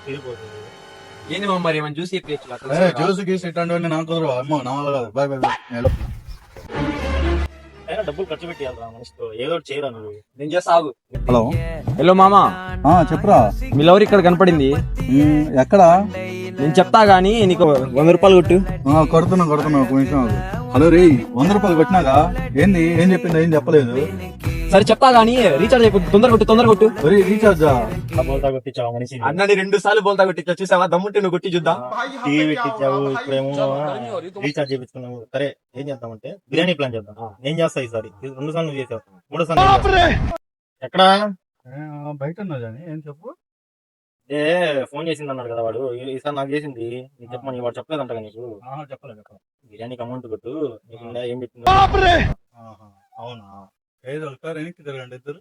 తీరిపోతుంది. ఏంది మా మరి ఏమైనా జ్యూస్ చెప్పచ్చు జ్యూస్ గీస్ ఇట్లాంటివన్నీ నాకు కుదరవు. అమ్మో నా వల్ల కాదు. Bye bye bye. అయినా డబ్బులు ఖర్చు పెట్టేయాలరా మనిషితో, ఏదో ఒకటి చేయరా నువ్వు. నేను చేస్తా ఆగు. హలో హలో మామా, చెప్పురా. మీ లవర్ ఇక్కడ కనపడింది. ఎక్కడ? నేను చెప్తా గానీ నీకు 100 రూపాయలు కొట్టు. కొడుతున్నా ఒక నిమిషం ఆగు. హలో రే, 100 రూపాయలు కొట్టినాగా? ఏంది, ఏం చెప్పింది? ఏం చెప్పలేదు. సరే చెప్తా గానీ రీఛార్జ్ అయిపోతుంది. తొందర కొట్టు. రీఛార్జా? బోల్తా కొట్టించావు మనిషి, అన్నని 2 సార్లు బోల్తా కొట్టించా, చూసావా? దమ్ముంటే నువ్వు కొట్టి చూద్దాం. టీవీ పెట్టించావు, ఇప్పుడేమో రీఛార్జ్ చేయించుకున్నావు. సరే ఏం చేద్దామంటే బిర్యానీ ప్లాన్ చేద్దాం. ఏం చేస్తావు ఈసారి? 2 సార్లు నువ్వు చేసావు, 3వ సార్లు ఎక్కడా? బయట ఉన్నా జాని, ఏం చెప్పు. ఫోన్ చేసింది అన్నాడు కదా వాడు, ఈసారి నాకు చేసింది. నీకు చెప్పమని వాడు చెప్పలేదంట నీకు. చెప్పలేదు. బిర్యానీకి అమౌంట్ కొట్టు. నీకు ఏం చెప్పింది? అవునా? ఏదో ఒకసారి వెనక్కి తిరగండి ఇద్దరు.